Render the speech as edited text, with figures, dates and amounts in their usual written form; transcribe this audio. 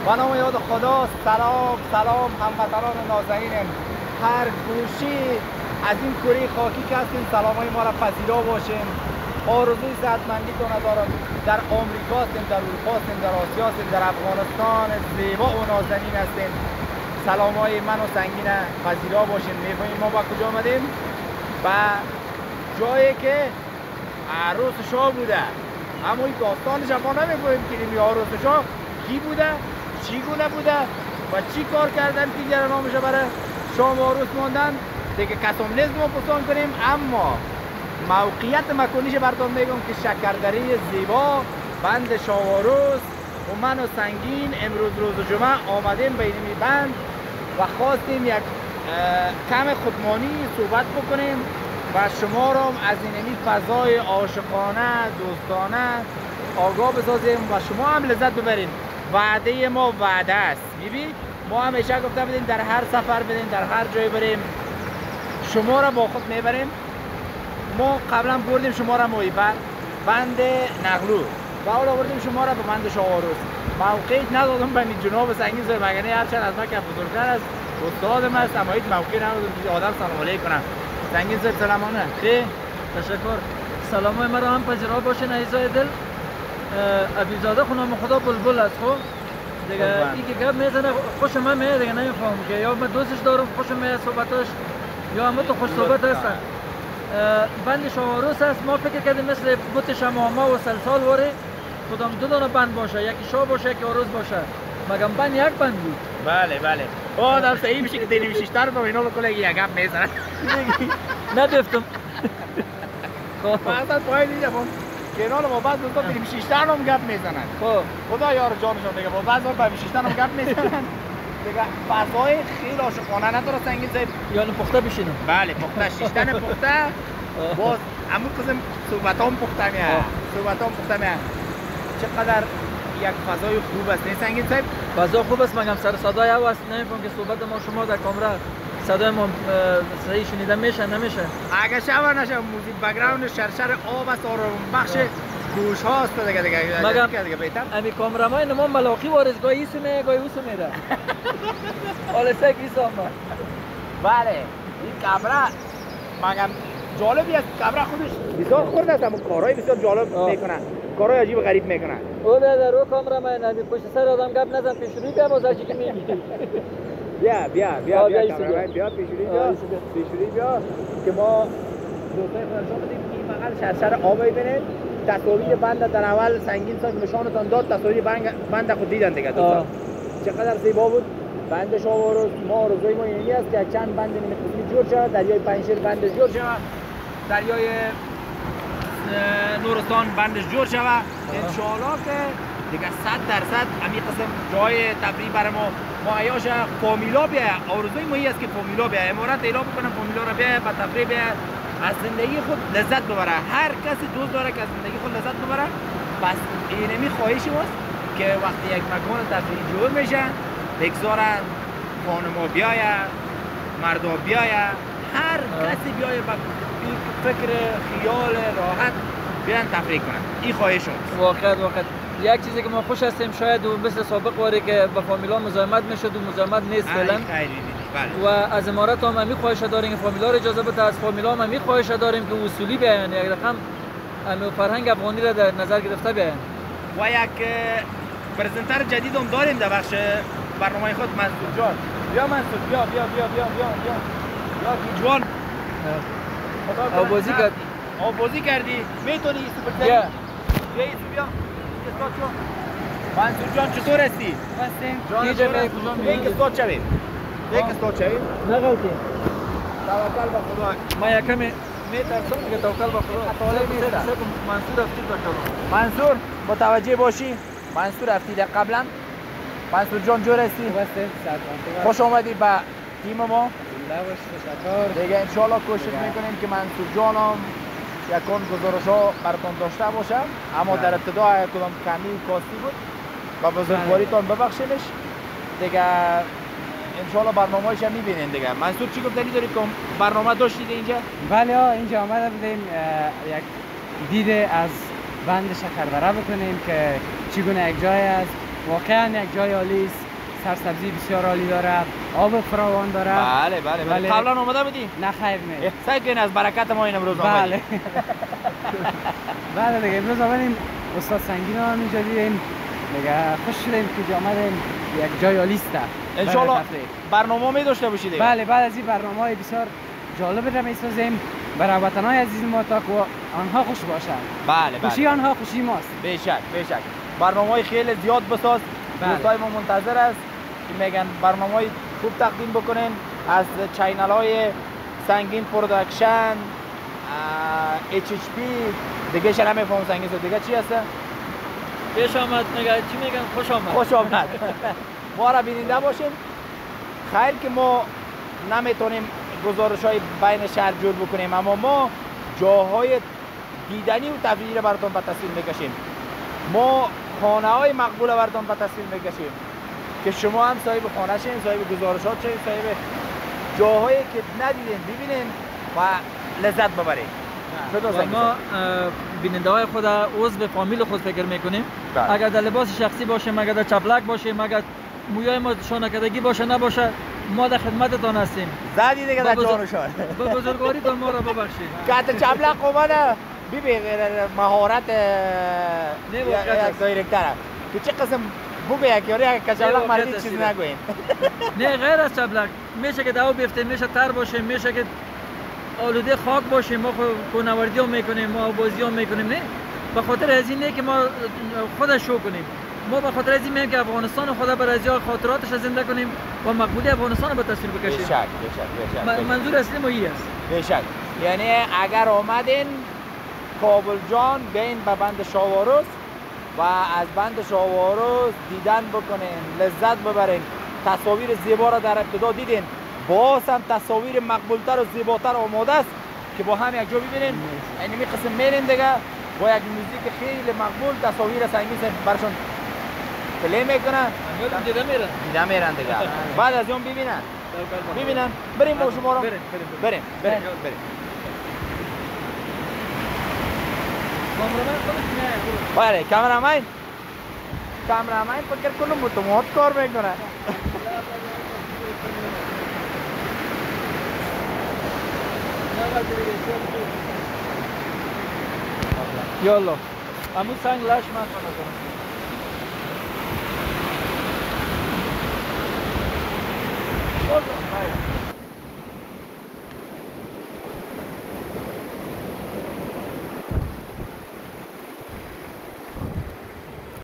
به نام یاد خدا. سلام سلام هموطنان نازنینم، هر گوشی از این کره خاکی که هستین سلامای ما را پذیرا باشین. آرزوی صحتمندی تو ندارم. در آمریکا هستین، در اروپا هستین، در آسیا هستین، در افغانستان زیبا و نازنین هستین. سلامای من و سنگین پذیرا باشین. می‌فهمید ما با کجا آمدیم؟ و جایی که عروس شاه بوده. اما این داستانش ما نمی‌فهمیم که این عروس شاه کی بوده، چیگونه بوده و چی کار کردن که دیگر نامش برای شاه و عروس ماندن دیگه کسام نیست ما پرسان کنیم. اما موقعیت مکانیش براتون میگم که شکردری زیبا بند شاه و عروس و من و سنگین امروز روز جمعه آمدیم به این بند و خواستیم یک کم خودمانی صحبت بکنیم و شما را از این فضای عاشقانه دوستانه آگاه بسازیم و شما هم لذت ببرین. وعده ما وعده است. میبینید ما همیشه گفته بودیم در هر سفر بریم، در هر جای بریم شما را با خود میبریم. ما قبلا بردیم شما را مویبر بند نغلو و حالا بردیم شما را به بند شاه و عروس. موقعیت ندادم به جناب سنگین زر مگنی هرچند از ما که بزرگتر است استادم است اما هیچ موقعی ندادم که آدم سلام علیک کنم. سنگین زر سلامانه. خیلی تشکر. سلامای مرا هم پذیرا باشین عزیزای دل. ابیزاده خونم خدا بلبل است. خب دیگه این که گپ میزنه خوش من میاد دیگه نمیفهمم که یا من دوستش دارم خوش میاد صحبتاش یا هم تو خوش صحبت هستن. بند شاه و عروس است. ما فکر کردیم مثل بت شمامه و سلسال وره کدام دو دانه بند باشه، یکی شاه باشه یکی عروس باشه. مگم بند یک بند بود. بله بله. آدم صحیح میشه که دیگه شیشتر رو اینا بکنه یک گپ میزنه. ندفتم. مثلا پای دیگه کنار ما بعض دوستا بریم شیشتر هم گپ میزنن. خب خدا یار جانشون دیگه با بعضا بریم شیشتر هم گپ میزنن. دیگه فضای خیلی عاشقانه نداره سنگین صاحب. یعنی پخته بشینم. بله پخته شیشتن پخته. باز همون قسم صحبتام پخته میاد. صحبتام پخته میاد. چقدر یک فضای خوب است نه سنگین صاحب؟ فضا خوب است. مگم سر صدای او است. نمیفهم که صحبت ما شما در کامرا صدای ما صحیح شنیده میشه نمیشه. اگه شب نشه موزیک بک‌گراند شرشر آب است آرام بخش گوش هاست دیگه مگم امی کامرامای نما ملاقی وارز گاهی ایسو میه گاهی اوسو میره. حالا سگ ایسو ما. بله این کامرا مگم جالبی است. کامرا خودش بسیار خورد است اما کارهای بسیار جالب میکنه. کارهای عجیب و غریب میکنه. او در رو کامرامای نمی پشت سر آدم گپ نزن پیش روی بیا باز چی که میگی. بیا پیشوری بیا که ما دوستای خودشون بدیم این بغل شرشر آب ببینید. تصاویر بند در اول سنگین صاحب نشانتان داد. تصاویر بند خود دیدن دیگه دوستان. چقدر زیبا بود بند شاه و عروس. ما آرزوی ما اینی است که چند بند این قسمی جور شود. دریای پنجشیر بندش جور شود. دریای نورستان بندش جور شود. ان شاء الله که دیگه 100% همین قسم جای تفریح برای ما عیاش فامیلا بیا. آرزوی ما این است که فامیلا بیا امارات اعلام بکنه فامیلا را بیا با تفریح بیا از زندگی خود لذت ببره. هر کسی دوست داره که از زندگی خود لذت ببره. پس اینمی خواهش ماست که وقتی یک مکان تفریحی جور میشه بگذارن خانما بیاید مردا بیاید هر کسی بیاید با فکر خیال راحت بیان تفریح کنن. این خواهش ماست. واقعا یک چیزی که ما خوش هستیم شاید و مثل سابق واره که با فامیلا مزاحمت میشد و مزاحمت نیست فعلا. و از امارات هم همی خواهش داریم که فامیلا رو اجازه بده. از فامیلا هم همی خواهش داریم که اصولی بیاین یک رقم همی فرهنگ افغانی را در نظر گرفته بیاین. و یک پرزنتر جدید هم داریم در بخش برنامه خود. منصور جان بیا منصور بیا جوان آوازی کردی میتونی ایستو بگذاری؟ بیا منصور جان چطور هستی؟ اینجا یک استاد شویم نه غلطی توکل به خدا. ما یکمی میترسم که توکل به خدا. منصور افتید بکنم. منصور متوجه باشی منصور افتید قبلا. منصور جان جور هستی؟ خوش آمدی به تیم ما. دیگه انشالله کوشش میکنیم که منصور جان هم یکان گزارش ها براتون داشته باشه. اما در ابتدا کدام کمی کاستی بود و بزرگواریتان ببخشیدش دیگه. انشالله برنامه هایش هم میبینین دیگه. منصور چی گفتنی داری که برنامه داشتید اینجا؟ بله اینجا آمده بودیم یک دید از بند شکردره بکنیم که چگونه یک جای است واقعا یک جای عالی است. سرسبزی بسیار عالی داره، آب فراوان داره. بله بله بله. قبلا اومده بودی؟ نه خیر نه. سعی کن از برکت ما این امروز بله. آمدی. بله دیگه امروز آمدیم استاد سنگین هم اینجا دیدیم. دیگه خوش شدیم که آمدیم یک جای عالی است. ان شاء الله برنامه می داشته باشید دیگه. بله بعد از این برنامه‌های بسیار جالب را می‌سازیم برای وطن‌های عزیز ما تا که آنها خوش باشند. بله بله. خوشی آنها خوشی ماست. به شک به شک. برنامه‌های خیلی زیاد بساز. دوستای ما منتظر است که میگن برنامه‌های خوب تقدیم بکنین از چینل‌های سنگین پروداکشن، HHP دیگه شما نمی‌فهمم سنگین دیگه چی هست؟ پیش آمد میگه چی میگن خوش آمد. خوش آمد. ما را بیننده باشین. خیر که ما نمیتونیم گزارش‌های بین شهر جور بکنیم اما ما جاهای دیدنی و تفریحی را براتون به تصویر میکشیم. ما خانه‌های مقبول را براتون به تصویر میکشیم که شما هم صاحب خانه شین، صاحب گزارشات شین، صاحب جاهایی که ندیدین ببینین و لذت ببرین. و ما بیننده های خود عضو فامیل خود فکر میکنیم. اگر در لباس شخصی باشیم، اگر در چپلک باشیم، اگر مویای ما شانکدگی باشه نباشه، ما در خدمتتان هستیم. زدی دیگه در جانشان. به بزرگواریتان ما را ببخشید. کات چپلک اومده ببین مهارت یک دایرکتر که چه قسم بگه که آره کچپلک مردی چیز نگوین. نه غیر از چپلک میشه که داو بیفتیم، میشه تر باشه، میشه که آلوده خاک باشیم، ما کوهنوردی هم میکنیم، ما بازی هم میکنیم. نه به خاطر از اینه که ما خودش شو کنیم. ما به خاطر از این میگیم که افغانستان خدا بر از خاطراتش زنده کنیم و مقبولی افغانستان رو به تصویر بکشیم. به شک. منظور اصلی ما این است. به شک. یعنی اگر آمدین کابل جان بیاین به بند شاواروس و از بند شاواروس دیدن بکنین، لذت ببرین. تصاویر زیبا را در ابتدا دیدین، باز هم تصاویر مقبولتر و زیباتر آماده است که با هم یک جا ببینین. یعنی می قسم میرین دیگه با یک موزیک خیلی مقبول تصاویر سنگین برشون پلی میکنن، دیده میرن دیگه. بعد از اون ببینن بریم با شما رو بریم. کامرامان فکر کنم متموت کار میکنه. یالا همون سنگ لش من کنم.